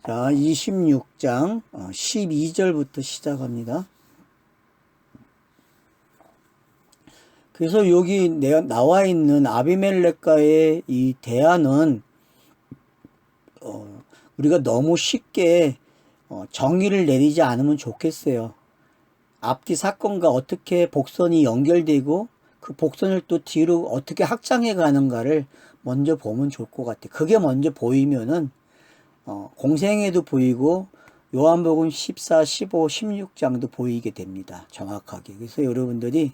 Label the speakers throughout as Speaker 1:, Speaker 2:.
Speaker 1: 자, 26장 12절부터 시작합니다. 그래서 여기 나와 있는 아비멜렉과의 이 대화는 우리가 너무 쉽게 정의를 내리지 않으면 좋겠어요. 앞뒤 사건과 어떻게 복선이 연결되고 그 복선을 또 뒤로 어떻게 확장해 가는가를 먼저 보면 좋을 것 같아요. 그게 먼저 보이면은 공생애도 보이고 요한복음 14, 15, 16장도 보이게 됩니다. 정확하게. 그래서 여러분들이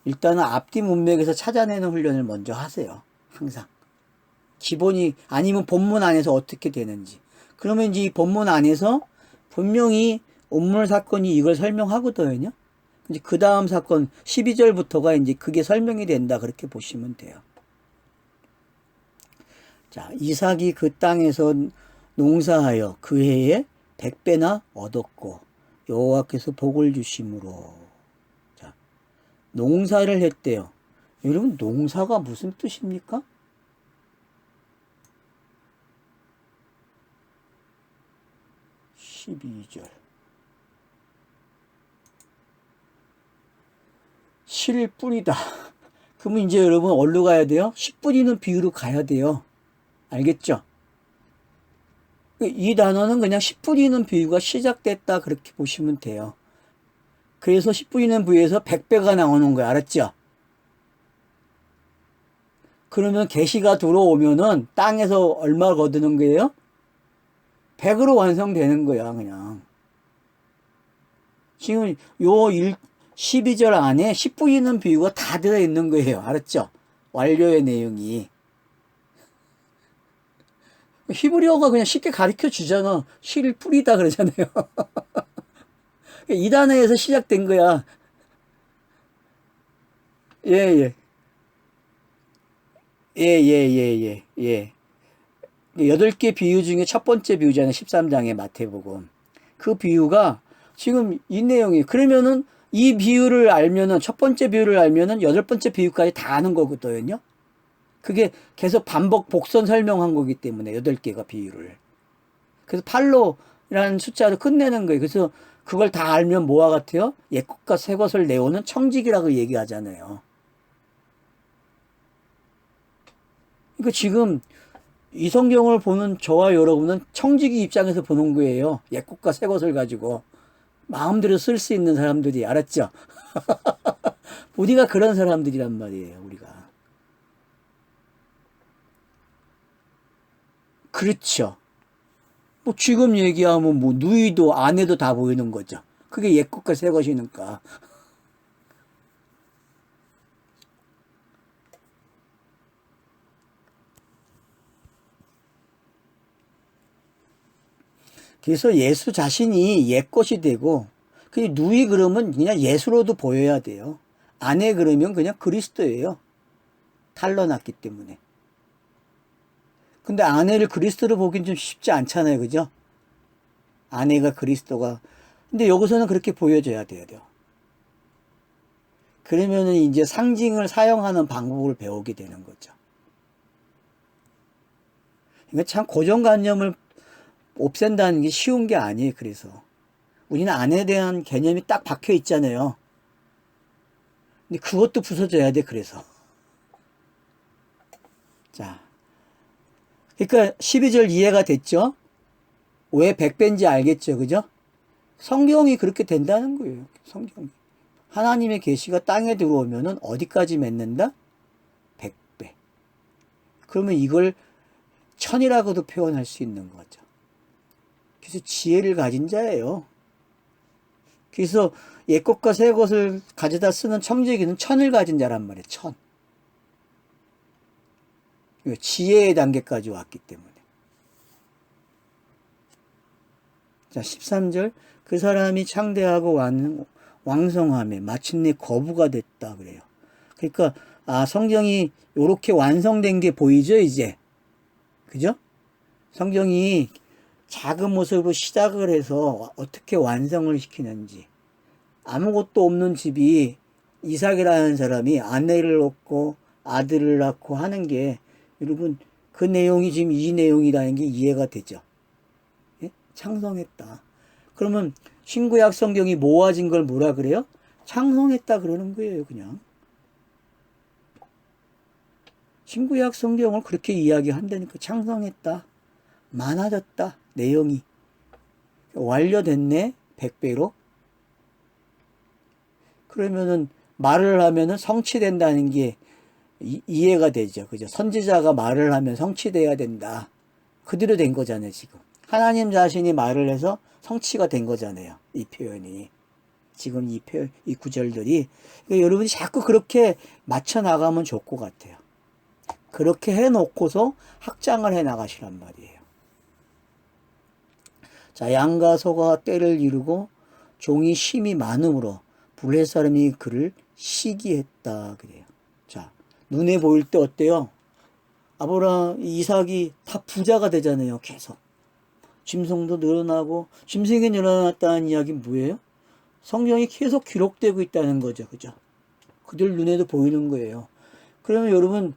Speaker 1: 일단은 앞뒤 문맥에서 찾아내는 훈련을 먼저 하세요. 항상. 기본이 아니면 본문 안에서 어떻게 되는지. 그러면 이제 이 본문 안에서 분명히 온물 사건이 이걸 설명하거든요. 이제 그 다음 사건 12절부터가 이제 그게 설명이 된다. 그렇게 보시면 돼요. 자, 이삭이 그 땅에서 농사하여 그 해에 100배나 얻었고 여호와께서 복을 주심으로. 자, 농사를 했대요. 여러분, 농사가 무슨 뜻입니까? 12절. 실 뿌리다. 그러면 이제 여러분 어디로 가야 돼요? 씨 뿌리는 비유로 가야 돼요. 알겠죠? 이 단어는 그냥 씨 뿌리는 비유가 시작됐다 그렇게 보시면 돼요. 그래서 씨 뿌리는 비유에서 100배가 나오는 거야. 알았죠? 그러면 계시가 들어오면은 땅에서 얼마 거두는 거예요? 100으로 완성되는 거야, 그냥. 지금 요 12절 안에 씨 뿌리는 비유가 다 들어있는 거예요. 알았죠? 완료의 내용이. 히브리어가 그냥 쉽게 가르쳐 주잖아. 씨를 뿌리다 그러잖아요. 이 단어에서 시작된 거야. 예, 예. 예, 예, 예, 예, 예. 8개 비유 중에 첫 번째 비유잖아요. 13장의 마태복음. 그 비유가 지금 이 내용이, 그러면은 이 비유를 알면은, 첫 번째 비유를 알면은 8번째 비유까지 다 아는 거거든요. 그게 계속 반복 복선 설명한 거기 때문에 8개가 비유를. 그래서 8로라는 숫자로 끝내는 거예요. 그래서 그걸 다 알면 뭐와 같아요? 옛것과 새것을 내오는 청지기라고 얘기하잖아요. 그러니까 지금 이 성경을 보는 저와 여러분은 청지기 입장에서 보는 거예요. 옛것과 새것을 가지고 마음대로 쓸 수 있는 사람들이. 알았죠? 우리가 그런 사람들이란 말이에요. 우리가. 그렇죠. 뭐 지금 얘기하면 뭐 누이도 아내도 다 보이는 거죠. 그게 옛것과 새것이니까. 그래서 예수 자신이 옛것이 되고, 그 누이 그러면 그냥 예수로도 보여야 돼요. 아내 그러면 그냥 그리스도예요. 탄로났기 때문에. 근데 아내를 그리스도로 보긴 좀 쉽지 않잖아요. 그죠? 아내가 그리스도가. 근데 여기서는 그렇게 보여줘야 돼요. 그러면은 이제 상징을 사용하는 방법을 배우게 되는 거죠. 그러니까 참 고정관념을 없앤다는 게 쉬운 게 아니에요. 그래서 우리는 아내에 대한 개념이 딱 박혀 있잖아요. 근데 그것도 부서져야 돼. 그래서 자, 그러니까 12절 이해가 됐죠? 왜 100배인지 알겠죠? 그죠? 성경이 그렇게 된다는 거예요. 성경이. 하나님의 계시가 땅에 들어오면은 어디까지 맺는다? 100배. 그러면 이걸 천이라고도 표현할 수 있는 거죠. 그래서 지혜를 가진 자예요. 그래서 옛것과 새것을 가져다 쓰는 청지기는 천을 가진 자란 말이에요. 천. 지혜의 단계까지 왔기 때문에. 자, 13절. 그 사람이 창대하고 왕성함에 마침내 거부가 됐다 그래요. 그러니까 성경이 이렇게 완성된 게 보이죠, 이제. 그죠? 성경이 작은 모습으로 시작을 해서 어떻게 완성을 시키는지. 아무것도 없는 집이 이삭이라는 사람이 아내를 얻고 아들을 낳고 하는 게, 여러분, 그 내용이 지금 이 내용이라는 게 이해가 되죠. 예? 창성했다. 그러면 신구약 성경이 모아진 걸 뭐라 그래요? 창성했다 그러는 거예요, 그냥. 신구약 성경을 그렇게 이야기한다니까. 창성했다. 많아졌다. 내용이. 완료됐네. 100배로. 그러면은 말을 하면은 성취된다는 게 이해가 되죠. 그죠? 선지자가 말을 하면 성취돼야 된다. 그대로 된 거잖아요, 지금. 하나님 자신이 말을 해서 성취가 된 거잖아요. 이 표현이. 지금 이 구절들이. 그러니까 여러분이 자꾸 그렇게 맞춰 나가면 좋을 것 같아요. 그렇게 해놓고서 확장을 해 나가시란 말이에요. 자, 양과 소가 때를 이루고 종이 심이 많음으로 블레셋 사람이 그를 시기했다 그래요. 자, 눈에 보일 때 어때요? 아브라함, 이삭이 다 부자가 되잖아요. 계속. 짐승도 늘어나고, 짐승이 늘어났다는 이야기는 뭐예요? 성경이 계속 기록되고 있다는 거죠. 그죠? 그들 눈에도 보이는 거예요. 그러면 여러분,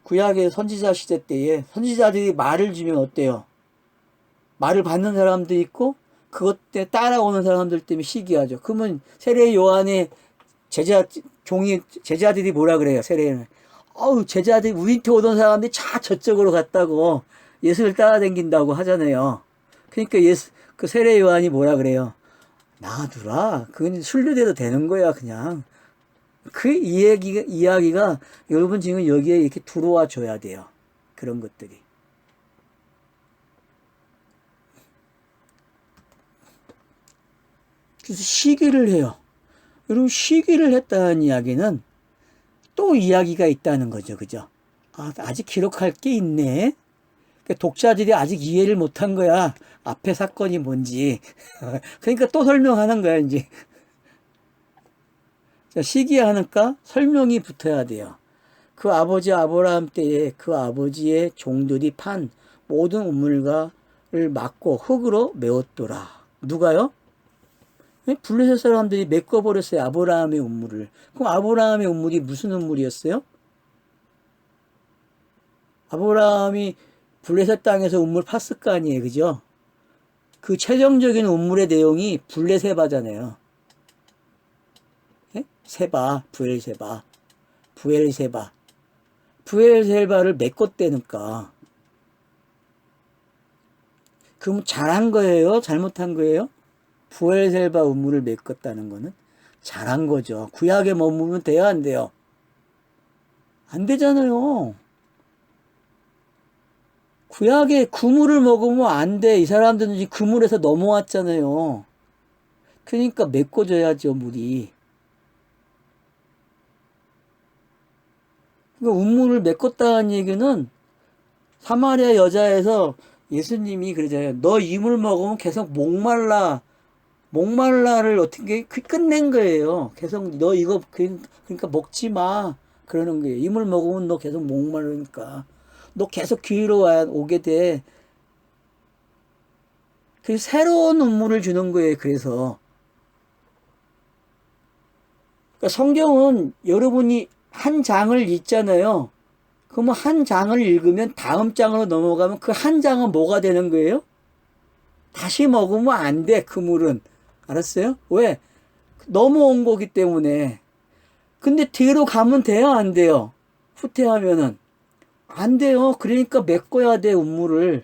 Speaker 1: 구약의 선지자 시대 때에 선지자들이 말을 주면 어때요? 말을 받는 사람도 있고, 그것 때 따라오는 사람들 때문에 시기하죠. 그러면 세례 요한의 제자들이 뭐라 그래요? 세례는. 제자들이 우리한테 오던 사람들이 다 저쪽으로 갔다고 예수를 따라다닌다고 하잖아요. 그러니까 그 세례 요한이 뭐라 그래요? 놔두라. 그건 순례돼도 되는 거야, 그냥. 그 이야기가 여러분 지금 여기에 이렇게 들어와 줘야 돼요. 그런 것들이. 그래서 시기를 해요. 여러분, 시기를 했다는 이야기는 또 이야기가 있다는 거죠. 그죠? 아직 기록할 게 있네. 그러니까 독자들이 아직 이해를 못한 거야. 앞에 사건이 뭔지. 그러니까 또 설명하는 거야, 이제. 자, 시기하니까 설명이 붙어야 돼요. 그 아버지 아브라함 때에 그 아버지의 종들이 판 모든 우물가를 막고 흙으로 메웠더라. 누가요? 블레셋 사람들이 메꿔버렸어요. 아브라함의 우물을. 그럼 아브라함의 우물이 무슨 우물이었어요? 아브라함이 블레셋 땅에서 우물 팠을 거 아니에요. 그죠? 그 최종적인 우물의 내용이 블레세바잖아요. 예? 세바, 부엘세바를 메꿨다니까. 그럼 잘한 거예요? 잘못한 거예요? 부엘셀바 우물을 메꿨다는 거는 잘한 거죠. 구약에 머무르면 돼요, 안 돼요? 안 되잖아요. 구약에 그물을 먹으면 안 돼. 이 사람들은 그물에서 넘어왔잖아요. 그러니까 메꿔줘야죠, 물이. 그러니까 우물을 메꿨다는 얘기는 사마리아 여자에서 예수님이 그러잖아요. 너 이 물 먹으면 계속 목말라를 어떻게 끝낸 거예요. 계속 너 이거 그러니까 먹지 마 그러는 거예요. 이 물 먹으면 너 계속 목마르니까 너 계속 기회로 오게 돼. 그래서 새로운 눈물을 주는 거예요. 그래서 그러니까 성경은 여러분이 한 장을 읽잖아요. 그러면 한 장을 읽으면 다음 장으로 넘어가면 그 한 장은 뭐가 되는 거예요? 다시 먹으면 안 돼. 그 물은. 알았어요? 왜? 넘어온 거기 때문에. 근데 뒤로 가면 돼요? 안 돼요? 후퇴하면은. 안 돼요. 그러니까 메꿔야 돼, 우물을.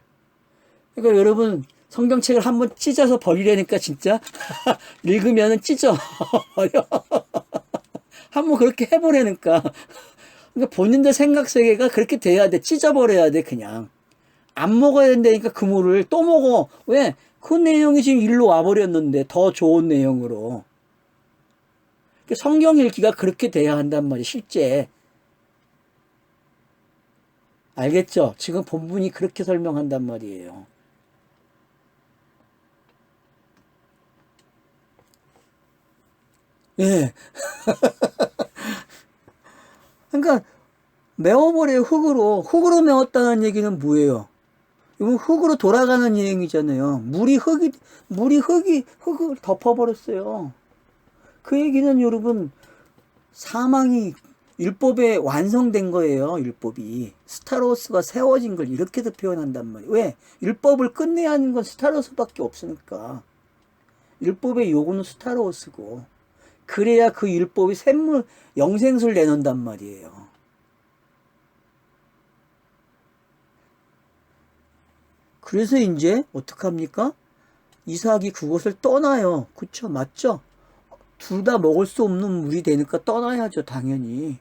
Speaker 1: 그러니까 여러분, 성경책을 한번 찢어서 버리려니까 진짜. 읽으면은 찢어. 한번 그렇게 해보려니까. 그러니까 본인들 생각 세계가 그렇게 돼야 돼. 찢어버려야 돼, 그냥. 안 먹어야 된다니까, 그 물을 또 먹어. 왜? 그 내용이 지금 일로 와버렸는데, 더 좋은 내용으로. 성경 읽기가 그렇게 돼야 한단 말이에요, 실제. 알겠죠? 지금 본문이 그렇게 설명한단 말이에요. 예. 그러니까, 메워버려요, 흙으로 메웠다는 얘기는 뭐예요? 이건 흙으로 돌아가는 여행이잖아요. 흙을 덮어버렸어요. 그 얘기는 여러분, 사망이 율법에 완성된 거예요. 율법이. 스타로스가 세워진 걸 이렇게도 표현한단 말이에요. 왜? 율법을 끝내야 하는 건 스타로스밖에 없으니까. 율법의 요구는 스타로스고, 그래야 그 율법이 샘물 영생수를 내놓는단 말이에요. 그래서 이제 어떡합니까? 이삭이 그곳을 떠나요. 그쵸? 맞죠? 둘 다 먹을 수 없는 물이 되니까 떠나야죠. 당연히.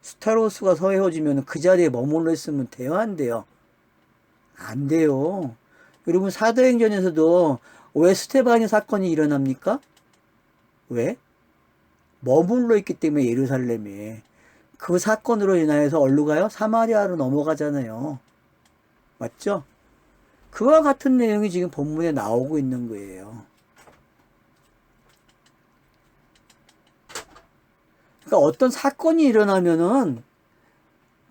Speaker 1: 스타로스가 서해워지면 그 자리에 머물러 있으면 돼요? 안 돼요? 안 돼요. 여러분, 사도행전에서도 왜 스테반의 사건이 일어납니까? 왜? 머물러 있기 때문에. 예루살렘에 그 사건으로 인하여서 어디로 가요? 사마리아로 넘어가잖아요. 맞죠? 그와 같은 내용이 지금 본문에 나오고 있는 거예요. 그러니까 어떤 사건이 일어나면은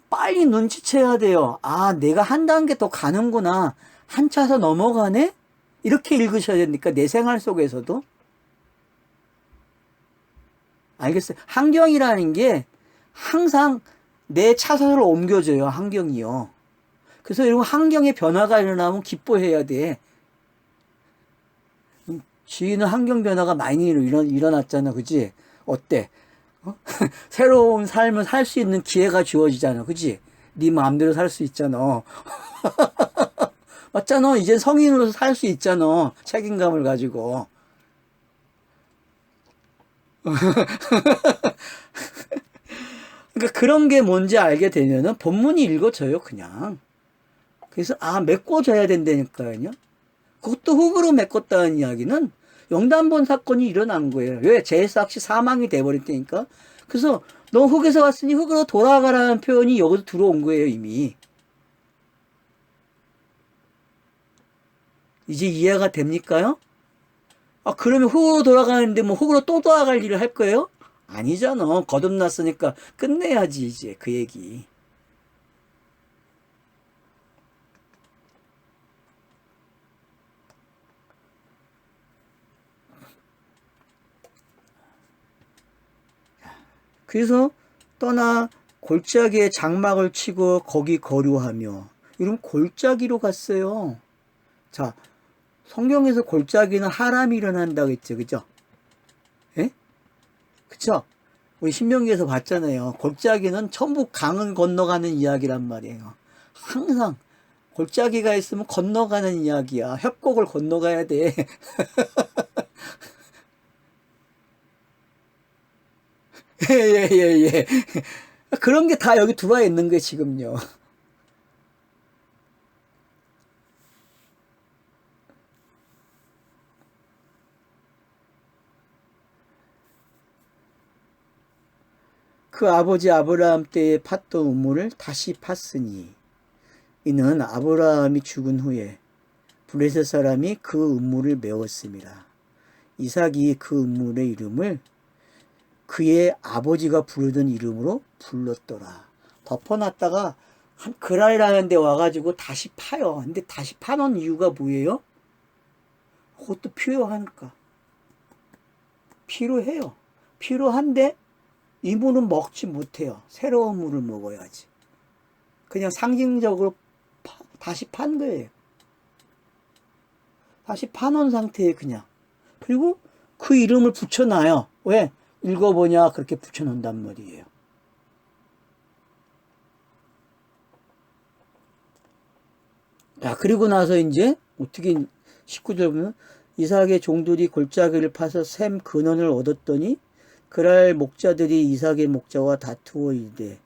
Speaker 1: 빨리 눈치채야 돼요. 아, 내가 한 단계 더 가는구나. 한 차서 넘어가네? 이렇게 읽으셔야 되니까, 내 생활 속에서도. 알겠어요? 환경이라는 게 항상 내 차선을 옮겨줘요. 환경이요. 그래서 여러분, 환경의 변화가 일어나면 기뻐해야 돼. 지인은 환경 변화가 많이 일어났잖아. 그지? 어때? 어? 새로운 삶을 살 수 있는 기회가 주어지잖아. 그지? 네 마음대로 살 수 있잖아. 맞잖아. 이제 성인으로서 살 수 있잖아. 책임감을 가지고. 그러니까 그런 게 뭔지 알게 되면은 본문이 읽어져요. 그냥. 그래서 메꿔져야 된다니까요. 그것도 흙으로 메꿨다는 이야기는 영단본 사건이 일어난 거예요. 왜? 제사학시 사망이 돼버렸다니까. 그래서 너 흙에서 왔으니 흙으로 돌아가라는 표현이 여기서 들어온 거예요. 이미. 이제 이해가 됩니까요? 그러면 흙으로 돌아가는데 뭐 흙으로 또 돌아갈 일을 할 거예요? 아니잖아. 거듭났으니까 끝내야지 이제 그 얘기. 그래서 떠나 골짜기에 장막을 치고 거기 거류하며. 이러면 골짜기로 갔어요. 자, 성경에서 골짜기는 하람이 일어난다고 했죠. 그죠? 예? 그쵸? 우리 신명기에서 봤잖아요. 골짜기는 전부 강을 건너가는 이야기란 말이에요. 항상 골짜기가 있으면 건너가는 이야기야. 협곡을 건너가야 돼. 예, 예, 예, 예. 그런 게 다 여기 들어와 있는 거예요, 지금요. 그 아버지 아브라함 때에 팠던 우물을 다시 팠으니, 이는 아브라함이 죽은 후에 블레셋 사람이 그 우물을 메웠습니다. 이삭이 그 우물의 이름을 그의 아버지가 부르던 이름으로 불렀더라. 덮어놨다가 한 그랄이라는 데 와가지고 다시 파요. 근데 다시 파놓은 이유가 뭐예요? 그것도 필요하니까. 필요해요. 필요한데 이 물은 먹지 못해요. 새로운 물을 먹어야지. 그냥 상징적으로 다시 판 거예요. 다시 파놓은 상태에 그냥. 그리고 그 이름을 붙여놔요. 왜? 읽어보냐 그렇게 붙여놓는단 말이에요. 자, 그리고 나서 이제 어떻게 19절 보면 이삭의 종들이 골짜기를 파서 샘 근원을 얻었더니 그랄 목자들이 이삭의 목자와 다투어 이르되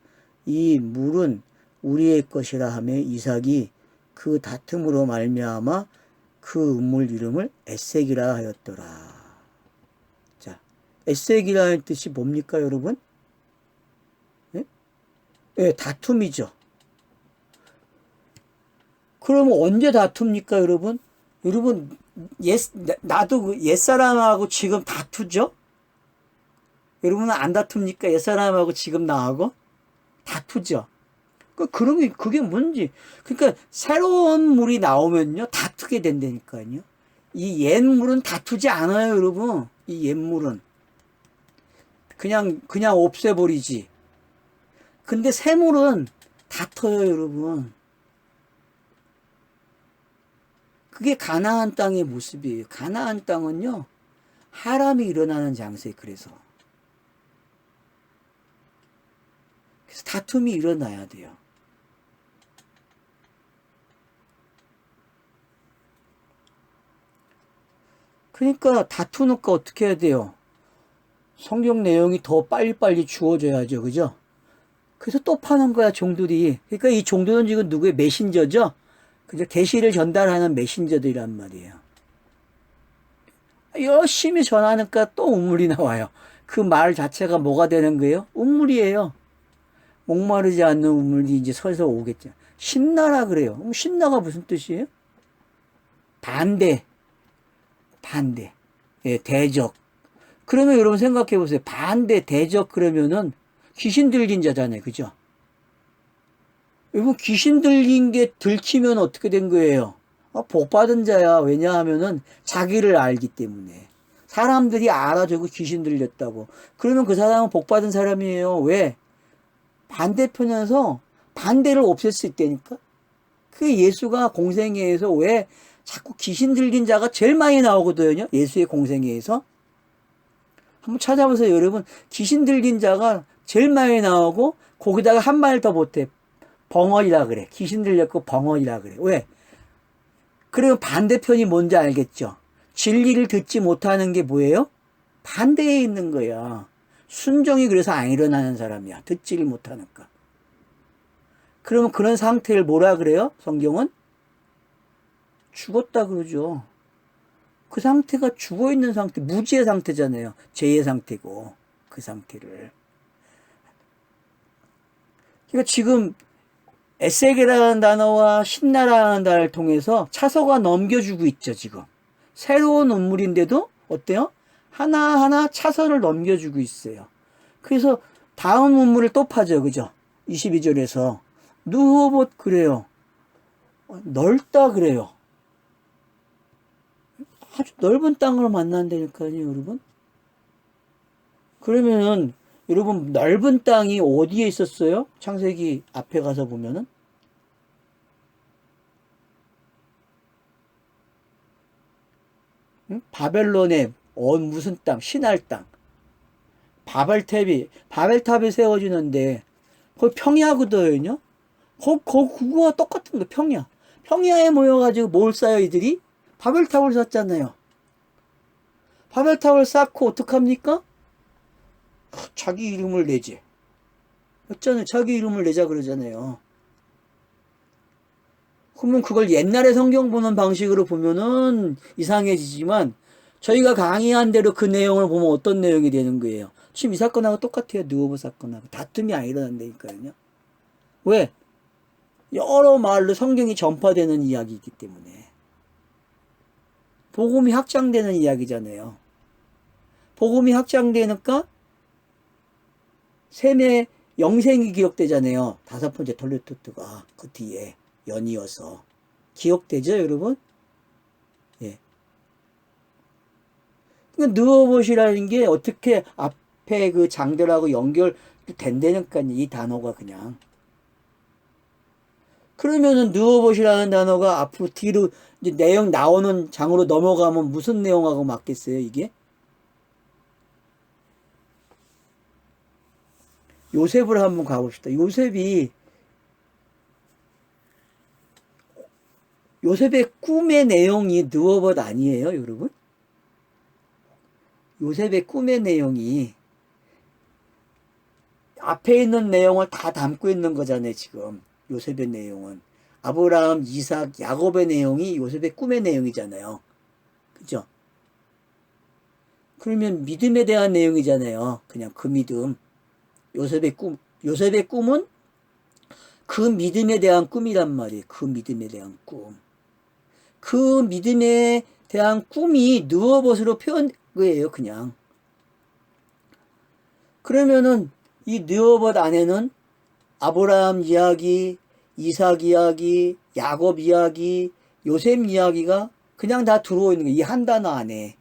Speaker 1: 이 물은 우리의 것이라 하며 이삭이 그 다툼으로 말미암아 그 우물 이름을 에색이라 하였더라. 자, 에색이라는 뜻이 뭡니까, 여러분? 예? 예, 다툼이죠. 그러면 언제 다툽니까, 여러분? 여러분, 나도 그 옛사람하고 지금 다투죠? 여러분은 안 다툽니까? 옛사람하고 지금 나하고? 다투죠? 그러면 그게 뭔지. 그러니까 새로운 물이 나오면요, 다투게 된다니까요. 이 옛물은 다투지 않아요, 여러분. 이 옛물은. 그냥 없애버리지. 근데 샘물은 다퉈요, 여러분. 그게 가나안 땅의 모습이에요. 가나안 땅은요, 하람이 일어나는 장소에 그래서 다툼이 일어나야 돼요. 그러니까 다투니까 어떻게 해야 돼요? 성경 내용이 더 빨리빨리 주어져야죠. 그죠? 그래서 또 파는 거야, 종들이. 그러니까 이 종들은 지금 누구의 메신저죠? 그죠? 계시를 전달하는 메신저들이란 말이에요. 열심히 전하니까 또 운물이 나와요. 그 말 자체가 뭐가 되는 거예요? 운물이에요. 목마르지 않는 우물이 이제 서서 오겠죠. 신나라 그래요. 그럼 신나가 무슨 뜻이에요? 반대. 예, 대적. 그러면 여러분 생각해 보세요. 반대, 대적 그러면은 귀신 들린 자잖아요. 그죠? 여러분 귀신 들린 게 들키면 어떻게 된 거예요? 복 받은 자야. 왜냐하면은 자기를 알기 때문에. 사람들이 알아주고 귀신 들렸다고. 그러면 그 사람은 복 받은 사람이에요. 왜? 반대편에서 반대를 없앨 수 있다니까? 그 예수가 공생애에서 왜 자꾸 귀신 들린 자가 제일 많이 나오거든요? 예수의 공생애에서. 한번 찾아보세요, 여러분. 귀신 들린 자가 제일 많이 나오고, 거기다가 한 말 더 못해. 벙어리라 그래. 귀신 들렸고 벙어리라 그래. 왜? 그러면 반대편이 뭔지 알겠죠? 진리를 듣지 못하는 게 뭐예요? 반대에 있는 거야. 순종이 그래서 안 일어나는 사람이야. 듣지를 못하니까. 그러면 그런 상태를 뭐라 그래요? 성경은? 죽었다 그러죠. 그 상태가 죽어있는 상태, 무지의 상태잖아요. 죄의 상태고, 그 상태를. 그러니까 지금 에세게라는 단어와 신나라는 단어를 통해서 차서가 넘겨주고 있죠, 지금. 새로운 운물인데도 어때요? 하나하나 차서를 넘겨주고 있어요. 그래서 다음 운물을 또 파죠, 그죠? 22절에서. 누호봇 그래요. 넓다 그래요. 아주 넓은 땅을 만난다니까요, 여러분. 그러면은 여러분 넓은 땅이 어디에 있었어요? 창세기 앞에 가서 보면은 응? 바벨론의 무슨 땅? 신할 땅. 바벨탑이 세워지는데 거기 평야거든요. 그거와 똑같은 거 평야. 평야에 모여가지고 뭘 쌓여 이들이? 바벨탑을 쌓잖아요. 바벨탑을 쌓고 어떡합니까? 자기 이름을 내지. 어쩌네 자기 이름을 내자 그러잖아요. 그러면 그걸 옛날에 성경 보는 방식으로 보면은 이상해지지만 저희가 강의한 대로 그 내용을 보면 어떤 내용이 되는 거예요? 지금 이 사건하고 똑같아요. 느호보 사건하고. 다툼이 안 일어난다니까요. 왜? 여러 말로 성경이 전파되는 이야기이기 때문에. 복음이 확장되는 이야기잖아요. 복음이 확장되니까 셈의 영생이 기억되잖아요. 5번째 톨레토트가 그 뒤에 연이어서. 기억되죠, 여러분? 예. 그러니까 느어봇이라는 게 어떻게 앞에 그 장들하고 연결된다니까, 이 단어가 그냥. 그러면은 느어봇이라는 단어가 앞으로 뒤로 이제 내용 나오는 장으로 넘어가면 무슨 내용하고 맞겠어요, 이게? 요셉을 한번 가봅시다. 요셉의 꿈의 내용이 느어봇 아니에요, 여러분? 요셉의 꿈의 내용이 앞에 있는 내용을 다 담고 있는 거잖아요, 지금. 요셉의 내용은. 아브라함, 이삭, 야곱의 내용이 요셉의 꿈의 내용이잖아요. 그죠? 그러면 믿음에 대한 내용이잖아요. 그냥 그 믿음. 요셉의 꿈은 그 믿음에 대한 꿈이란 말이에요. 그 믿음에 대한 꿈. 그 믿음에 대한 꿈이 느어봇으로 표현 거예요, 그냥. 그러면은 이 느어봇 안에는 아브라함 이야기, 이삭 이야기, 야곱 이야기, 요셉 이야기가 그냥 다 들어오는 거예요. 이 한 단어 안에.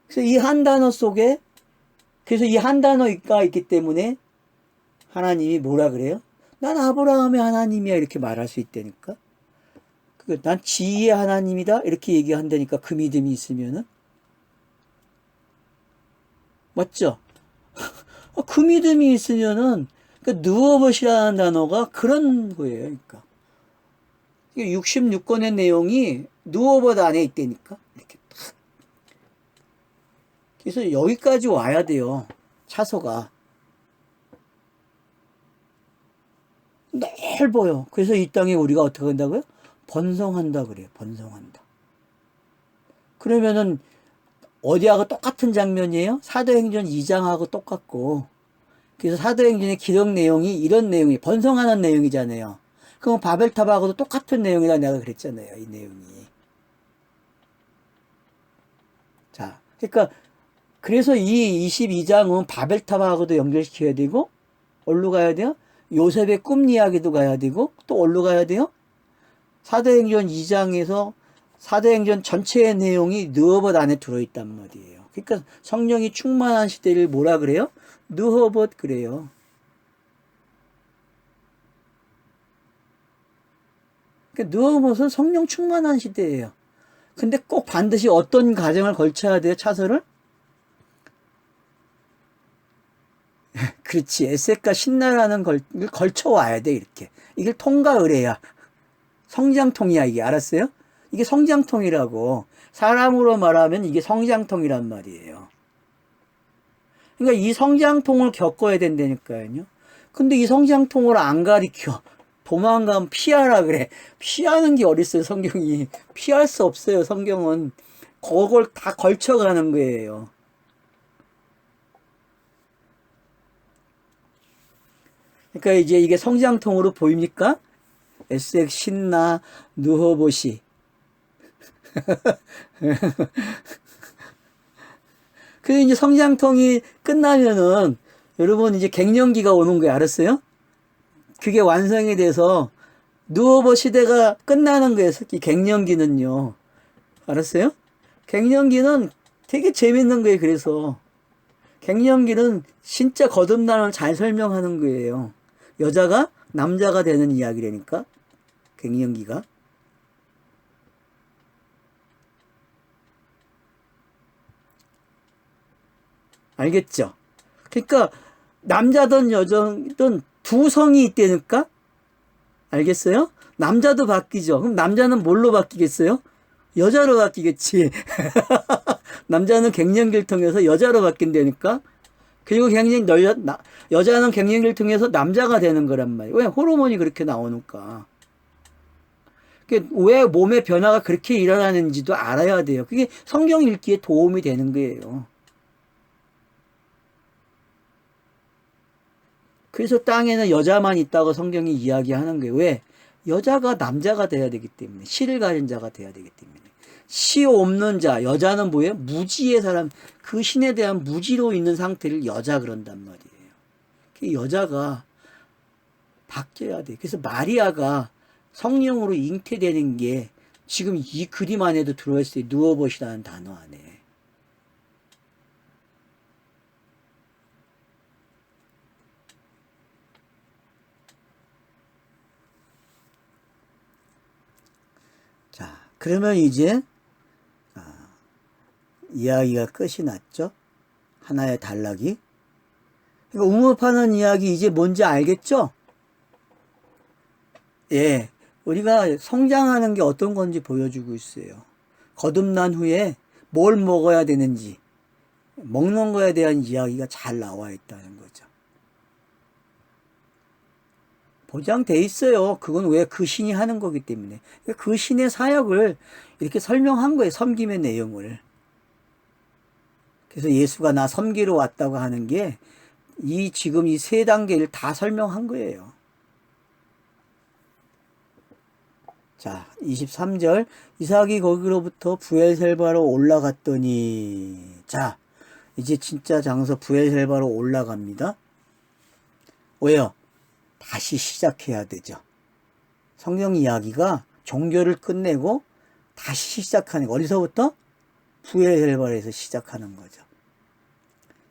Speaker 1: 그래서 이 한 단어 속에, 그래서 이 한 단어가 있기 때문에 하나님이 뭐라 그래요? 난 아브라함의 하나님이야 이렇게 말할 수 있다니까. 난 지혜의 하나님이다 이렇게 얘기한다니까. 그 믿음이 있으면은. 맞죠? 그 믿음이 있으면은 누워봇이라는 단어가 그런 거예요. 그러니까 66권의 내용이 누워봇 안에 있다니까. 이렇게 탁. 그래서 여기까지 와야 돼요. 차소가 넓어요. 그래서 이 땅에 우리가 어떻게 한다고요? 번성한다 그래요. 번성한다. 그러면은 어디하고 똑같은 장면이에요? 사도행전 2장하고 똑같고. 그래서 사도행전의 기록 내용이 이런 내용이 번성하는 내용이잖아요. 그럼 바벨탑하고도 똑같은 내용이라 내가 그랬잖아요. 이 내용이. 자, 그러니까 그래서 이 22장은 바벨탑하고도 연결시켜야 되고 어디로 가야 돼요? 요셉의 꿈 이야기도 가야 되고 또 어디로 가야 돼요? 사도행전 2장에서 사도행전 전체의 내용이 느허봇 안에 들어있단 말이에요. 그러니까 성령이 충만한 시대를 뭐라 그래요? 느허봇 그래요. 그러니까 느허봇은 성령 충만한 시대예요. 근데 꼭 반드시 어떤 과정을 걸쳐야 돼요? 차서를? 그렇지. 에셋과 신나라는 걸 걸쳐와야 돼. 이렇게. 이걸 통과의례야. 성장통이야 이게. 알았어요? 이게 성장통이라고. 사람으로 말하면 이게 성장통이란 말이에요. 그러니까 이 성장통을 겪어야 된다니까요. 근데 이 성장통을 안 가리켜. 도망가면 피하라 그래. 피하는 게 어딨어요, 성경이. 피할 수 없어요, 성경은. 그걸 다 걸쳐가는 거예요. 그러니까 이제 이게 성장통으로 보입니까? 에색, 신나, 느허봇이. 그래서 이제 성장통이 끝나면은 여러분 이제 갱년기가 오는 거예요. 알았어요? 그게 완성이 돼서 느허봇 시대가 끝나는 거예요. 이 갱년기는요. 알았어요? 갱년기는 되게 재밌는 거예요. 그래서 갱년기는 진짜 거듭남을 잘 설명하는 거예요. 여자가 남자가 되는 이야기라니까. 갱년기가. 알겠죠? 그러니까 남자든 여자든 두 성이 있다니까. 알겠어요? 남자도 바뀌죠. 그럼 남자는 뭘로 바뀌겠어요? 여자로 바뀌겠지. 남자는 갱년기를 통해서 여자로 바뀐다니까. 그리고 여자는 갱년기를 통해서 남자가 되는 거란 말이에요. 왜? 호르몬이 그렇게 나오니까. 왜 몸의 변화가 그렇게 일어나는지도 알아야 돼요. 그게 성경 읽기에 도움이 되는 거예요. 그래서 땅에는 여자만 있다고 성경이 이야기하는 거예요. 왜? 여자가 남자가 돼야 되기 때문에. 씨를 가진 자가 돼야 되기 때문에. 씨 없는 자, 여자는 뭐예요? 무지의 사람, 그 신에 대한 무지로 있는 상태를 여자 그런단 말이에요. 그 여자가 바뀌어야 돼. 그래서 마리아가 성령으로 잉태되는 게 지금 이 그림 안에도 들어있어요. 누워봇이라는 단어 안에. 자, 그러면 이제 이야기가 끝이 났죠. 하나의 단락이. 그러니까 웅업하는 이야기 이제 뭔지 알겠죠? 예. 우리가 성장하는 게 어떤 건지 보여주고 있어요. 거듭난 후에 뭘 먹어야 되는지, 먹는 거에 대한 이야기가 잘 나와 있다는 거죠. 보장돼 있어요. 그건 왜 그 신이 하는 거기 때문에. 그 신의 사역을 이렇게 설명한 거예요. 섬김의 내용을. 그래서 예수가 나 섬기러 왔다고 하는 게 지금 이 세 단계를 다 설명한 거예요. 자, 23절. 이삭이 거기로부터 부엘셀바로 올라갔더니, 자, 이제 진짜 장소 부엘셀바로 올라갑니다. 왜요? 다시 시작해야 되죠. 성경 이야기가 종교를 끝내고 다시 시작하는 거. 어디서부터? 부엘셀발에서 시작하는 거죠.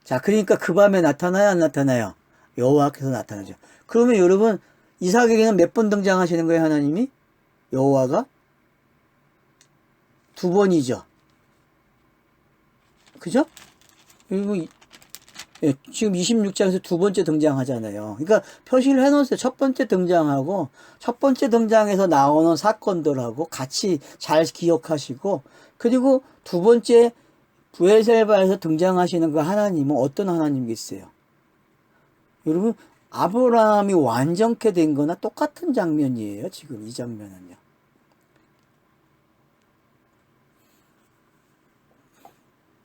Speaker 1: 자, 그러니까 그 밤에 나타나요, 안 나타나요? 여호와께서 나타나죠. 그러면 여러분, 이삭에게는 몇 번 등장하시는 거예요, 하나님이? 여호와가? 2번이죠. 그죠? 그리고 예, 지금 26장에서 2번째 등장하잖아요. 그러니까 표시를 해놓으세요. 첫 번째 등장하고 첫 번째 등장에서 나오는 사건들하고 같이 잘 기억하시고, 그리고 2번째 부엘셀바에서 등장하시는 그 하나님은 어떤 하나님이겠어요? 여러분, 아브라함이 완전케 된 거나 똑같은 장면이에요. 지금 이 장면은요.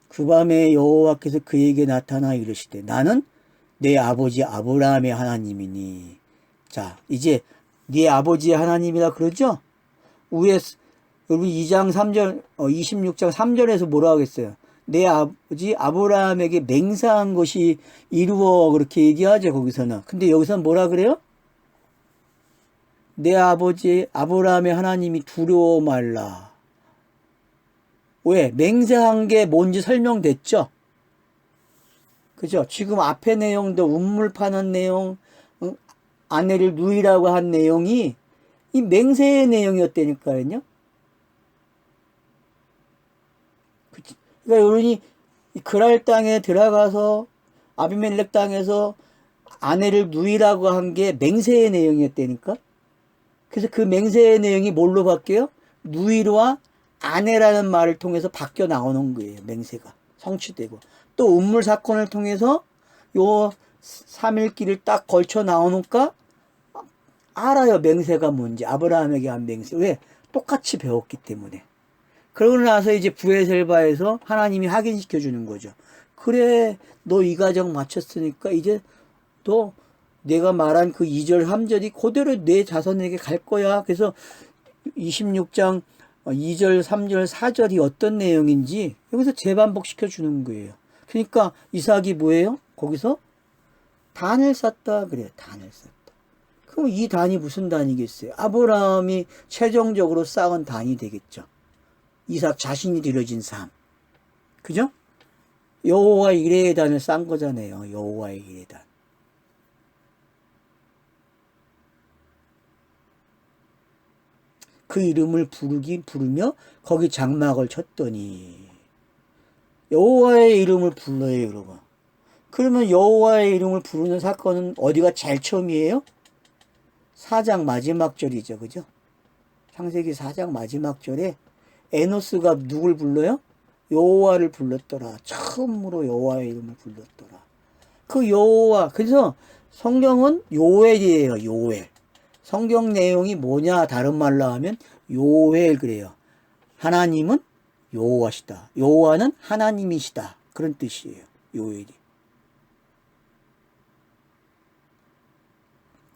Speaker 1: 그 밤에 여호와께서 그에게 나타나 이르시되 나는 내 아버지 아브라함의 하나님이니. 자, 이제 네 아버지의 하나님이라 그러죠? 위에 여러분 2장 3절 26장 3절에서 뭐라 하겠어요? 내 아버지 아브라함에게 맹세한 것이 이루어, 그렇게 얘기하죠 거기서는. 근데 여기서는 뭐라 그래요? 내 아버지 아브라함의 하나님이 두려워 말라. 왜? 맹세한 게 뭔지 설명됐죠? 그죠? 지금 앞에 내용도 운물 파는 내용, 아내를 누이라고 한 내용이 이 맹세의 내용이었다니까요. 그러니까 여러분이 그랄 땅에 들어가서 아비멜렉 땅에서 아내를 누이라고 한 게 맹세의 내용이었다니까. 그래서 그 맹세의 내용이 뭘로 바뀌어요? 누이와 아내라는 말을 통해서 바뀌어 나오는 거예요. 맹세가 성취되고, 또 운물 사건을 통해서 요 3일길을 딱 걸쳐 나오니까 알아요. 맹세가 뭔지. 아브라함에게 한 맹세. 왜? 똑같이 배웠기 때문에. 그러고 나서 이제 부에셀바에서 하나님이 확인시켜 주는 거죠. 그래, 너 이 가정 마쳤으니까 이제 너 내가 말한 그 2절 3절이 그대로 내 자손에게 갈 거야. 그래서 26장 2절 3절 4절이 어떤 내용인지 여기서 재반복시켜 주는 거예요. 그러니까 이삭이 뭐예요? 거기서 단을 쌓다 그래요. 단을 쌓다. 그럼 이 단이 무슨 단이겠어요? 아브라함이 최종적으로 쌓은 단이 되겠죠. 이삭 자신이 들여진 삶. 그죠? 여호와의 이레의 단을 쌓은 거잖아요. 여호와의 이레의 단. 그 이름을 부르며 거기 장막을 쳤더니. 여호와의 이름을 불러요, 여러분. 그러면 여호와의 이름을 부르는 사건은 어디가 제일 처음이에요? 4장 마지막 절이죠. 그죠? 창세기 4장 마지막 절에 에노스가 누굴 불러요? 여호와를 불렀더라. 처음으로 여호와의 이름을 불렀더라. 그 여호와, 그래서 성경은 요엘이에요. 요엘. 성경 내용이 뭐냐 다른 말로 하면 요엘 그래요. 하나님은 여호와시다. 여호와는 하나님이시다. 그런 뜻이에요. 요엘이.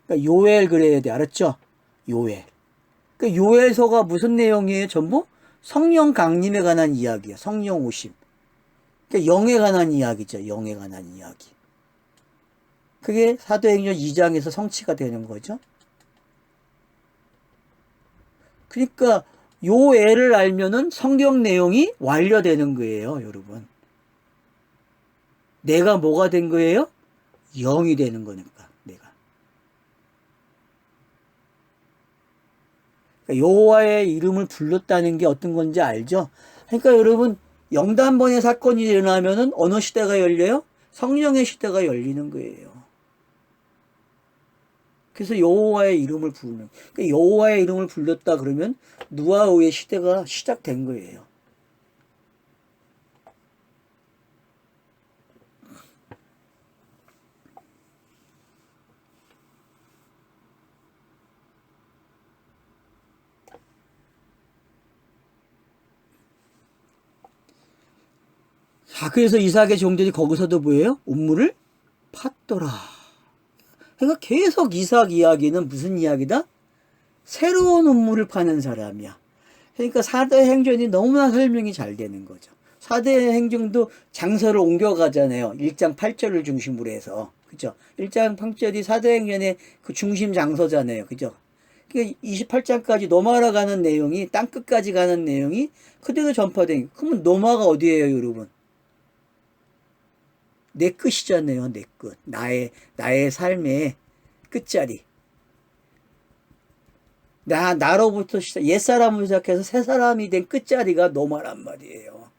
Speaker 1: 그러니까 요엘 그래야 돼. 알았죠? 요엘. 그러니까 요엘서가 무슨 내용이에요? 전부 성령 강림에 관한 이야기야. 성령 오심. 그러니까 영에 관한 이야기죠. 영에 관한 이야기. 그게 사도행전 2장에서 성취가 되는 거죠. 그러니까 요 애를 알면은 성경 내용이 완료되는 거예요, 여러분. 내가 뭐가 된 거예요? 영이 되는 거니까, 내가. 그러니까 여호와의 이름을 불렀다는 게 어떤 건지 알죠? 그러니까 여러분, 영단번의 사건이 일어나면은 어느 시대가 열려요? 성령의 시대가 열리는 거예요. 그래서 여호와의 이름을 부르는, 그러니까 여호와의 이름을 불렀다 그러면 노아의 시대가 시작된 거예요. 자, 그래서 이삭의 종들이 거기서도 뭐예요? 운물을 팠더라. 그러니까 계속 이삭 이야기는 무슨 이야기다? 새로운 운물을 파는 사람이야. 그러니까 사도행전이 너무나 설명이 잘 되는 거죠. 사도행전도 장소를 옮겨가잖아요. 1장 8절을 중심으로 해서. 그죠? 1장 8절이 사도행전의 그 중심 장소잖아요. 그죠? 그 28장까지 노마라 가는 내용이, 땅끝까지 가는 내용이 그대로 전파된. 그러면 노마가 어디예요, 여러분? 내 끝이잖아요, 내 끝. 나의 삶의 끝자리. 나로부터 옛사람으로 시작해서 새사람이 된 끝자리가 노마란 말이에요.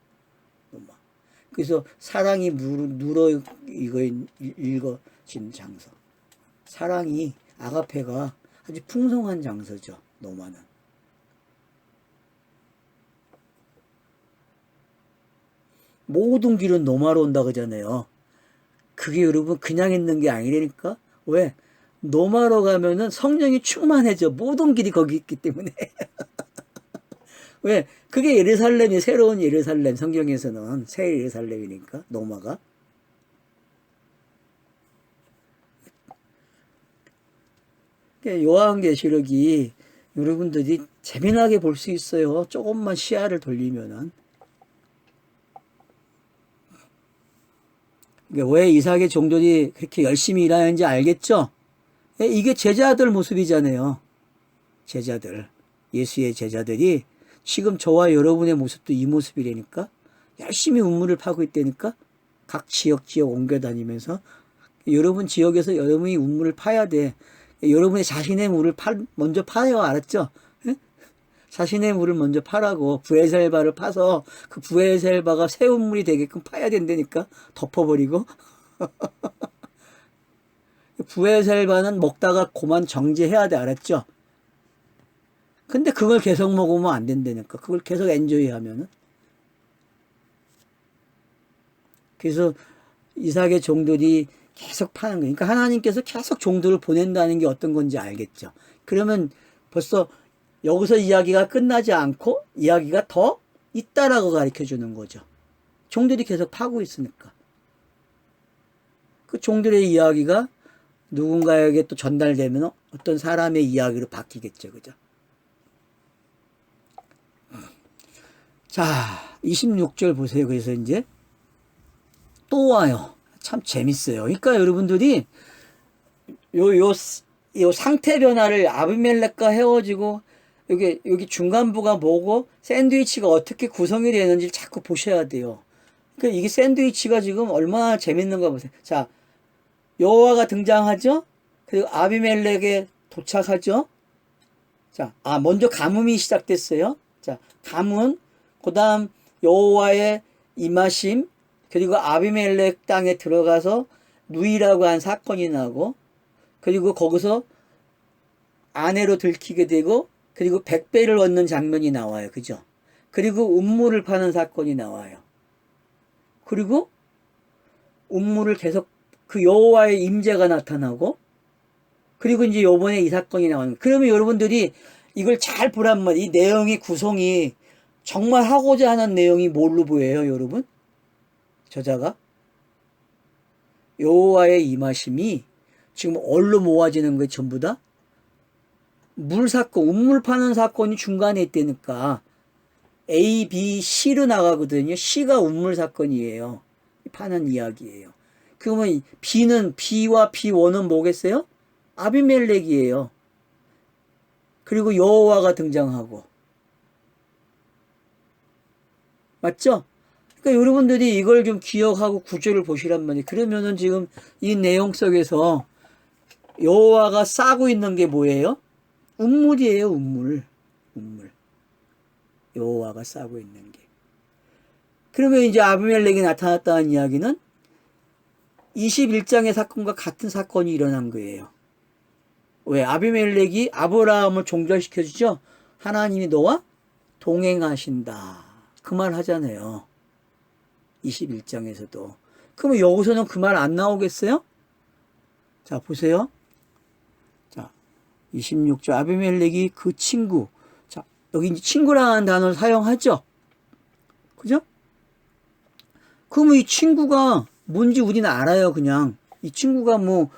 Speaker 1: 노마. 그래서 사랑이 읽어진 장소. 사랑이, 아가페가 아주 풍성한 장소죠, 노마는. 모든 길은 노마로 온다 그러잖아요. 그게 여러분 그냥 있는 게 아니라니까? 왜? 노마로 가면은 성령이 충만해져. 모든 길이 거기 있기 때문에. 왜? 그게 예루살렘이, 새로운 예루살렘, 성경에서는 새 예루살렘이니까, 노마가. 요한계시록이 여러분들이 재미나게 볼 수 있어요. 조금만 시야를 돌리면은. 왜 이삭의 종들이 그렇게 열심히 일하는지 알겠죠? 이게 제자들 모습이잖아요. 제자들. 예수의 제자들이 지금 저와 여러분의 모습도 이 모습이라니까. 열심히 우물을 파고 있다니까. 각 지역 옮겨 다니면서 여러분 지역에서 여러분이 우물을 파야 돼. 여러분의 자신의 물을 먼저 파요. 알았죠? 자신의 물을 먼저 파라고. 브에셀바를 파서 그 브에셀바가 새 우물이 되게끔 파야 된다니까. 덮어버리고. 브에셀바는 먹다가 그만 정지해야 돼. 알았죠? 근데 그걸 계속 먹으면 안 된다니까. 그걸 계속 엔조이 하면은. 그래서 이삭의 종들이 계속 파는 거예요. 그러니까 하나님께서 계속 종들을 보낸다는 게 어떤 건지 알겠죠. 그러면 벌써 여기서 이야기가 끝나지 않고 이야기가 더 있다라고 가르쳐 주는 거죠. 종들이 계속 파고 있으니까. 그 종들의 이야기가 누군가에게 또 전달되면 어떤 사람의 이야기로 바뀌겠죠. 그죠? 자, 26절 보세요. 그래서 이제 또 와요. 참 재밌어요. 그러니까 여러분들이 요 상태 변화를 아비멜렉과 헤어지고 여기 중간부가 뭐고 샌드위치가 어떻게 구성이 되는지 자꾸 보셔야 돼요. 그러니까 이게 샌드위치가 지금 얼마나 재밌는가 보세요. 자, 여호와가 등장하죠. 그리고 아비멜렉에 도착하죠. 자, 먼저 가뭄이 시작됐어요. 자, 가뭄, 그다음 여호와의 임하심, 그리고 아비멜렉 땅에 들어가서 누이라고 한 사건이 나고, 그리고 거기서 아내로 들키게 되고, 그리고 100배를 얻는 장면이 나와요. 그죠? 그리고 음물을 파는 사건이 나와요. 그리고 음물을 계속 그 여호와의 임재가 나타나고, 그리고 이제 요번에 이 사건이 나오는 거예요. 그러면 여러분들이 이걸 잘 보란 말이에요. 이 내용의 구성이 정말 하고자 하는 내용이 뭘로 보여요, 여러분? 저자가 여호와의 임하심이 지금 얼로 모아지는 거예요. 전부 다 물 사건, 음물 파는 사건이 중간에 있다니까. A, B, C로 나가거든요. C가 음물 사건이에요. 파는 이야기예요. 그러면 B와 B1은 뭐겠어요? 아비멜렉이에요. 그리고 여호와가 등장하고. 맞죠? 그러니까 여러분들이 이걸 좀 기억하고 구조를 보시란 말이에요. 그러면은 지금 이 내용 속에서 여호와가 싸고 있는 게 뭐예요? 음물이에요, 음물. 여호와가 싸고 있는 게. 그러면 이제 아비멜렉이 나타났다는 이야기는 21장의 사건과 같은 사건이 일어난 거예요. 왜? 아비멜렉이 아브라함을 종절시켜주죠? 하나님이 너와 동행하신다. 그 말 하잖아요. 21장에서도. 그러면 여기서는 그 말 안 나오겠어요? 자, 보세요. 자, 26절. 아비멜렉이 그 친구. 자, 여기 이제 친구라는 단어를 사용하죠? 그죠? 그러면 이 친구가 뭔지 우리는 알아요, 그냥. 이 친구가 뭐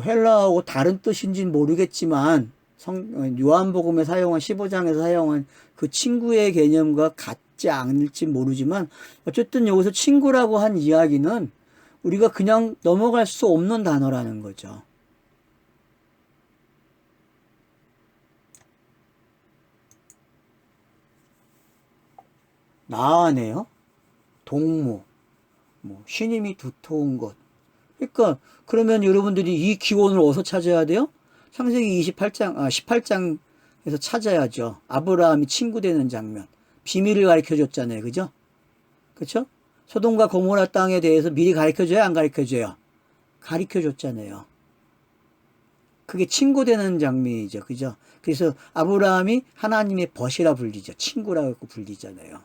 Speaker 1: 헬라어고 다른 뜻인지는 모르겠지만, 요한복음에 사용한 15장에서 사용한 그 친구의 개념과 같지 않을지 모르지만, 어쨌든 여기서 친구라고 한 이야기는 우리가 그냥 넘어갈 수 없는 단어라는 거죠. 나아네요. 동무, 뭐 신임이 두터운 것. 그러니까 그러면 여러분들이 이 기원을 어디서 찾아야 돼요? 창세기 18장에서 찾아야죠. 아브라함이 친구 되는 장면. 비밀을 가르쳐 줬잖아요. 그죠? 그쵸? 소돔과 고모라 땅에 대해서 미리 가르쳐 줘요? 안 가르쳐 줘요? 가르쳐 줬잖아요. 그게 친구 되는 장면이죠. 그죠? 그래서 아브라함이 하나님의 벗이라 불리죠. 친구라고 불리잖아요.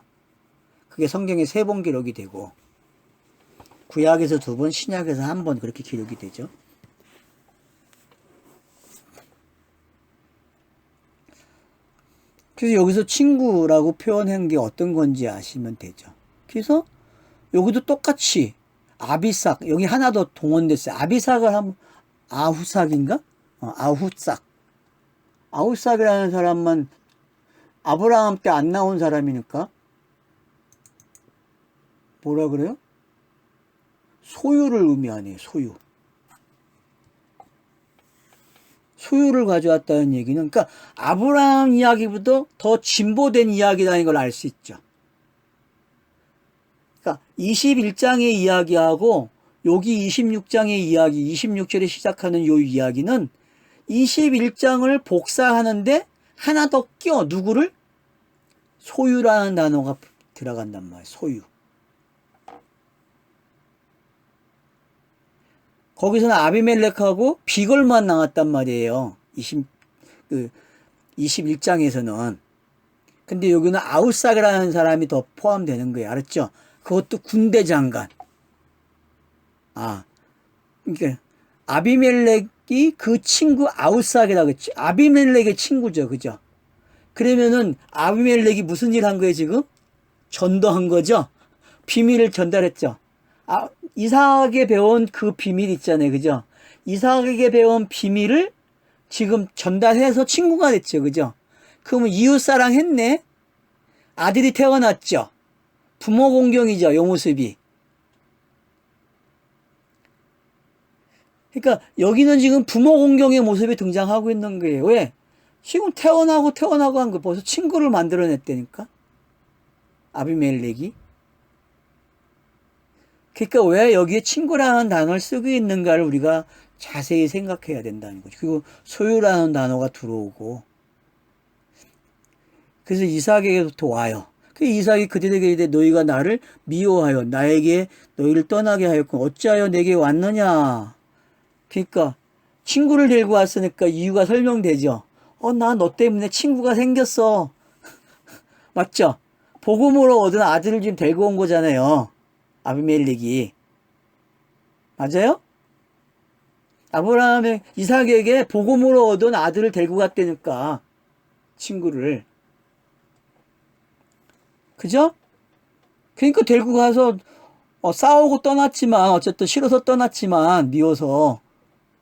Speaker 1: 그게 성경에 3번 기록이 되고, 구약에서 2번, 신약에서 1번 그렇게 기록이 되죠. 그래서 여기서 친구라고 표현한 게 어떤 건지 아시면 되죠. 그래서 여기도 똑같이 아비삭, 여기 하나 더 동원됐어요. 아비삭을 하면 아후삭인가? 아후삭. 아후삭이라는 사람만 아브라함 때 안 나온 사람이니까 뭐라 그래요? 소유를 의미하네요. 소유. 소유를 가져왔다는 얘기는, 그러니까 아브라함 이야기보다 더 진보된 이야기라는 걸 알 수 있죠. 그러니까 21장의 이야기하고 여기 26장의 이야기, 26절에 시작하는 이 이야기는 21장을 복사하는데 하나 더 끼워. 누구를? 소유라는 단어가 들어간단 말이에요. 소유. 거기서는 아비멜렉하고 비걸만 나왔단 말이에요. 21장에서는. 근데 여기는 아웃삭이라는 사람이 더 포함되는 거예요. 알았죠? 그것도 군대 장관. 그러니까 아비멜렉이 그 친구 아웃삭이라고 했지. 아비멜렉의 친구죠. 그죠? 그러면은 아비멜렉이 무슨 일 한 거예요, 지금? 전도한 거죠? 비밀을 전달했죠? 이삭에게 배운 그 비밀 있잖아요. 그죠? 이삭에게 배운 비밀을 지금 전달해서 친구가 됐죠. 그죠? 그러면 이웃사랑 했네? 아들이 태어났죠? 부모 공경이죠. 요 모습이. 그러니까 여기는 지금 부모 공경의 모습이 등장하고 있는 거예요. 왜? 지금 태어나고 한 거 벌써 친구를 만들어냈다니까? 아비멜렉이. 그러니까 왜 여기에 친구라는 단어를 쓰고 있는가를 우리가 자세히 생각해야 된다는 거죠. 그리고 소유라는 단어가 들어오고. 그래서 이삭에게부터 와요. 그 이삭이 그들에게 이르되 너희가 나를 미워하여 나에게 너희를 떠나게 하였고 어찌하여 내게 왔느냐. 그러니까 친구를 데리고 왔으니까 이유가 설명되죠. 나 너 때문에 친구가 생겼어. 맞죠? 복음으로 얻은 아들을 지금 데리고 온 거잖아요. 아비멜렉이. 맞아요? 아브라함의 이삭에게 복음으로 얻은 아들을 데리고 갔다니까. 친구를. 그죠? 그러니까 데리고 가서 싸우고 떠났지만 어쨌든 싫어서 떠났지만 미워서.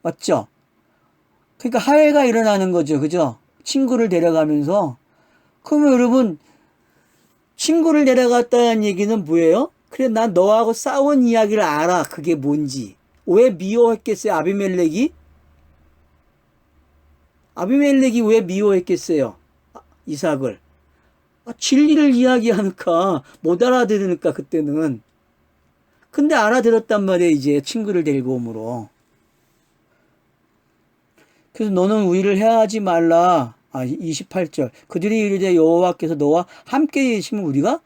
Speaker 1: 맞죠? 그러니까 화해가 일어나는 거죠. 그죠? 친구를 데려가면서. 그러면 여러분 친구를 데려갔다는 얘기는 뭐예요? 그래 난 너하고 싸운 이야기를 알아. 그게 뭔지. 왜 미워했겠어요? 아비멜렉이 왜 미워했겠어요? 이삭을. 진리를 이야기하니까 못 알아들으니까 그때는. 근데 알아들었단 말이에요. 이제 친구를 데리고 오므로. 그래서 너는 우리를 해하지 말라. 28절. 그들이 이르되 여호와께서 너와 함께 계시면 우리가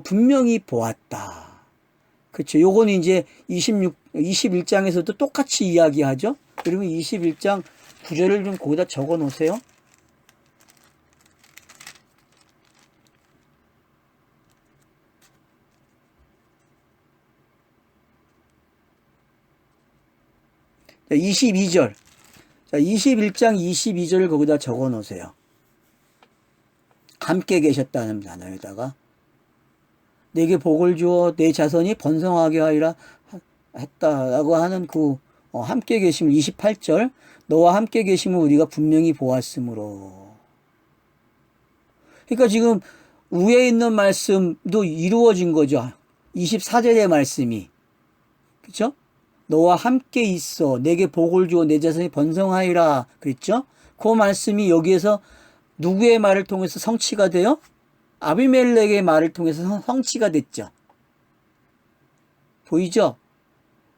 Speaker 1: 분명히 보았다. 그렇죠. 요거는 이제 21장에서도 똑같이 이야기하죠. 그러면 21장 9절을 좀 거기다 적어 놓으세요. 자, 22절. 자, 21장 22절을 거기다 적어 놓으세요. 함께 계셨다는 단어에다가 내게 복을 주어 내 자손이 번성하게 하리라 했다라고 하는 그 함께 계심을 28절 너와 함께 계심을 우리가 분명히 보았으므로. 그러니까 지금 위에 있는 말씀도 이루어진 거죠. 24절의 말씀이. 그렇죠? 너와 함께 있어 내게 복을 주어 내 자손이 번성하리라 그랬죠? 그 말씀이 여기에서 누구의 말을 통해서 성취가 돼요? 아비멜렉의 말을 통해서 성취가 됐죠. 보이죠?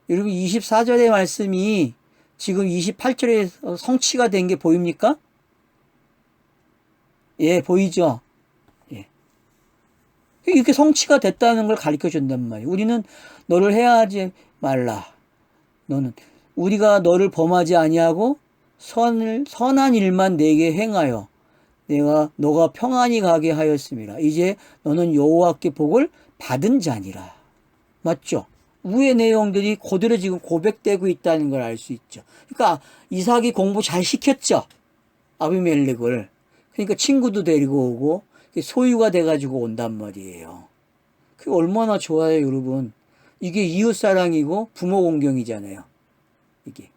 Speaker 1: 여러분 24절의 말씀이 지금 28절에 성취가 된 게 보입니까? 예, 보이죠? 예. 이렇게 성취가 됐다는 걸 가르쳐 준단 말이에요. 우리는 너를 해하지 말라. 너는 우리가 너를 범하지 아니하고 선한 일만 내게 행하여 내가 너가 평안히 가게 하였음이라. 이제 너는 여호와께 복을 받은 자니라. 맞죠? 위의 내용들이 그대로 지금 고백되고 있다는 걸 알 수 있죠. 그러니까 이삭이 공부 잘 시켰죠. 아비멜렉을. 그러니까 친구도 데리고 오고 소유가 돼가지고 온단 말이에요. 그게 얼마나 좋아요, 여러분. 이게 이웃사랑이고 부모 공경이잖아요. 이게.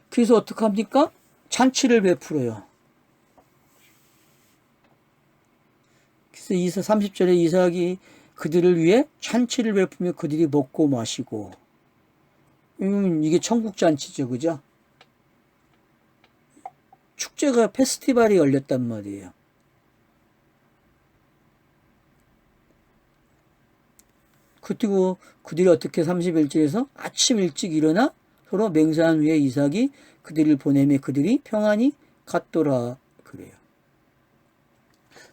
Speaker 1: 그래서 어떡합니까? 잔치를 베풀어요. 그래서 30절에 이삭이 그들을 위해 잔치를 베풀며 그들이 먹고 마시고. 이게 천국잔치죠, 그죠? 축제가 페스티벌이 열렸단 말이에요. 그리고 그들이 어떻게 31절에서 아침 일찍 일어나 서로 맹세한 후에 이삭이 그들을 보내며 그들이 평안히 갔더라 그래요.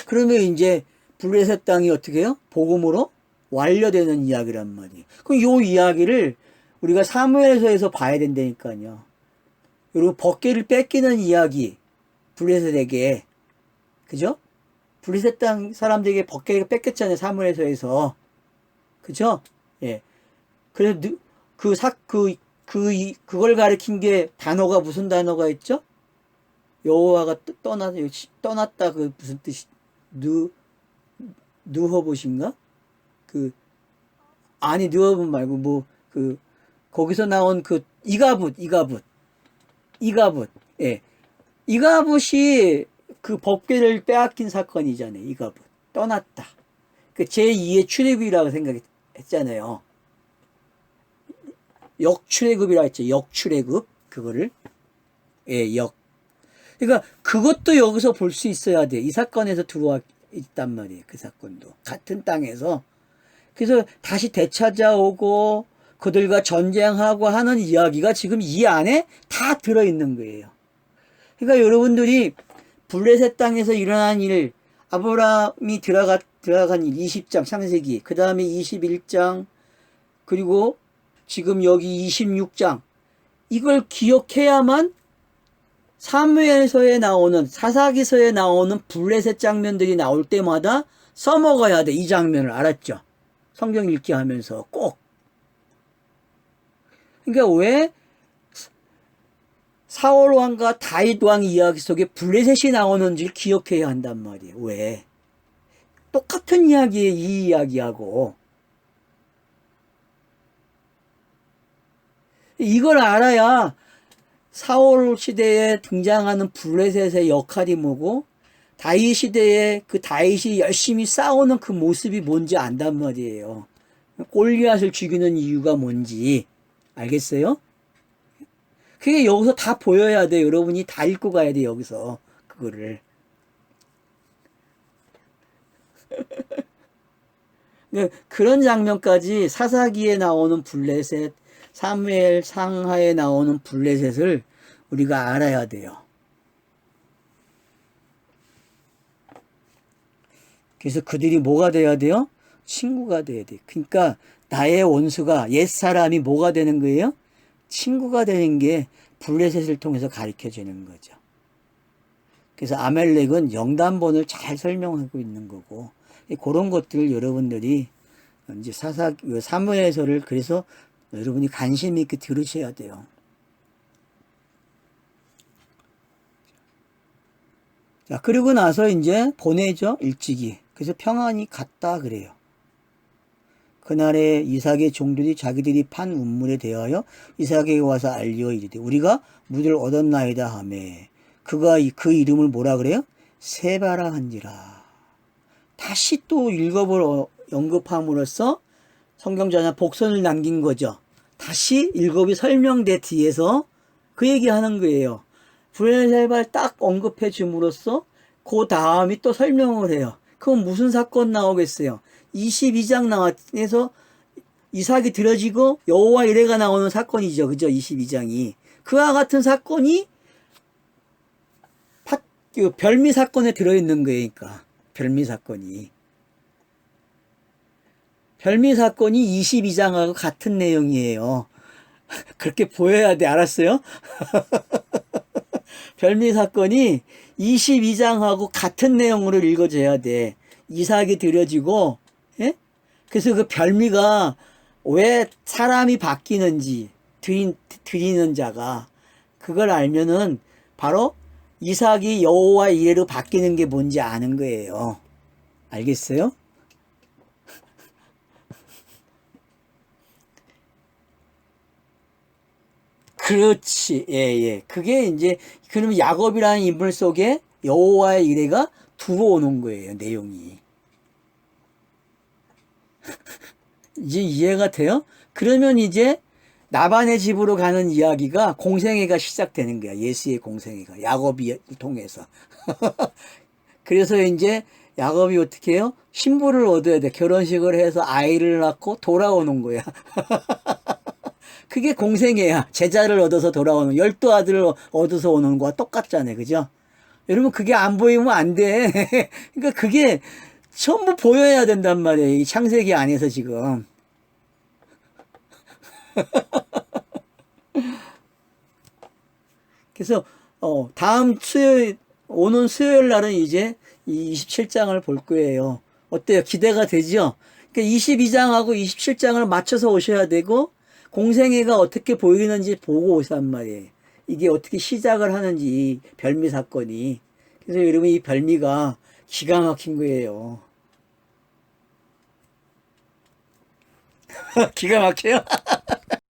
Speaker 1: 그러면 이제 블레셋 땅이 어떻게 해요? 복음으로 완료되는 이야기란 말이에요. 그럼 이 이야기를 우리가 사무엘서에서 봐야 된다니까요. 그리고 법궤를 뺏기는 이야기, 블레셋에게, 그죠? 블레셋 땅 사람들에게 법궤를 뺏겼잖아요, 사무엘서에서. 그죠? 예. 그래서 그걸 가리킨 게 단어가 무슨 단어가 있죠? 여호와가 떠났다, 그 무슨 뜻이, 느허봇인가? 아니, 느허봇 말고, 거기서 나온 이가붓. 예. 이가붓이 그 법궤를 빼앗긴 사건이잖아요. 이가붓. 떠났다. 그 제2의 출애굽이라고 생각했잖아요. 역출애굽이라고 했죠. 역출애굽. 그거를. 예, 그러니까 그것도 여기서 볼 수 있어야 돼. 이 사건에서 들어와 있단 말이에요. 그 사건도. 같은 땅에서. 그래서 다시 되찾아오고 그들과 전쟁하고 하는 이야기가 지금 이 안에 다 들어있는 거예요. 그러니까 여러분들이 블레셋 땅에서 일어난 일, 아브라함이 들어간 일, 20장 창세기, 그 다음에 21장, 그리고 지금 여기 26장, 이걸 기억해야만 사무엘서에 나오는, 사사기서에 나오는 블레셋 장면들이 나올 때마다 써먹어야 돼. 이 장면을. 알았죠? 성경 읽기 하면서 꼭. 그러니까 왜 사울 왕과 다윗 왕 이야기 속에 블레셋이 나오는지를 기억해야 한단 말이에요. 왜? 똑같은 이야기에 이 이야기하고. 이걸 알아야 사울 시대에 등장하는 블레셋의 역할이 뭐고 다윗 시대에 그 다윗이 열심히 싸우는 그 모습이 뭔지 안단 말이에요. 골리앗을 죽이는 이유가 뭔지 알겠어요? 그게 여기서 다 보여야 돼. 여러분이 다 읽고 가야 돼. 여기서 그거를. 그런 장면까지 사사기에 나오는 블레셋, 사무엘 상하에 나오는 블레셋을 우리가 알아야 돼요. 그래서 그들이 뭐가 돼야 돼요? 친구가 돼야 돼요. 그러니까 나의 원수가 옛사람이 뭐가 되는 거예요? 친구가 되는 게 블레셋을 통해서 가르쳐 주는 거죠. 그래서 아멜렉은 영단본을 잘 설명하고 있는 거고, 그런 것들을 여러분들이 이제 사무엘서를 그래서 여러분이 관심 있게 들으셔야 돼요. 자, 그리고 나서 이제 보내죠, 일찍이. 그래서 평안히 갔다 그래요. 그날에 이삭의 종들이 자기들이 판 우물에 대하여 이삭에게 와서 알리어 이르되 우리가 물을 얻었나이다 하매 그가 그 이름을 뭐라 그래요? 세바라 한지라. 다시 또 일곱을 언급함으로써 성경자는 복선을 남긴 거죠. 다시 일곱이 설명된 뒤에서 그 얘기하는 거예요. 브레셀발 딱 언급해 줌으로써 그 다음이 또 설명을 해요. 그럼 무슨 사건 나오겠어요? 22장 나와서 이삭이 들어지고 여호와 이레가 나오는 사건이죠. 그죠? 22장이. 그와 같은 사건이 별미 사건에 들어있는 거예요. 그러니까 별미 사건이. 별미 사건이 22장하고 같은 내용이에요. 그렇게 보여야 돼. 알았어요? 별미 사건이 22장하고 같은 내용으로 읽어져야 돼. 이삭이 들여지고, 예? 그래서 그 별미가 왜 사람이 바뀌는지, 드리는 자가, 그걸 알면은 바로 이삭이 여호와 이레로 바뀌는 게 뭔지 아는 거예요. 알겠어요? 그렇지. 예, 예. 그게 이제, 그러면 야곱이라는 인물 속에 여호와의 이레가 들어오는 거예요, 내용이. 이제 이해가 돼요? 그러면 이제 나반의 집으로 가는 이야기가 공생애가 시작되는 거야. 예수의 공생애가. 야곱이 통해서. 그래서 이제 야곱이 어떻게 해요? 신부를 얻어야 돼. 결혼식을 해서 아이를 낳고 돌아오는 거야. 그게 공생애야. 제자를 얻어서 돌아오는, 12아들을 얻어서 오는 거와 똑같잖아요. 그죠? 여러분, 그게 안 보이면 안 돼. 그러니까 그게 전부 보여야 된단 말이에요. 이 창세기 안에서 지금. 그래서, 다음 수요일, 오는 수요일 날은 이제 이 27장을 볼 거예요. 어때요? 기대가 되죠? 그러니까 22장하고 27장을 맞춰서 오셔야 되고, 공생애가 어떻게 보이는지 보고 오란 말이에요. 이게 어떻게 시작을 하는지, 이 별미 사건이. 그래서 여러분, 이 별미가 기가 막힌 거예요. 기가 막혀요?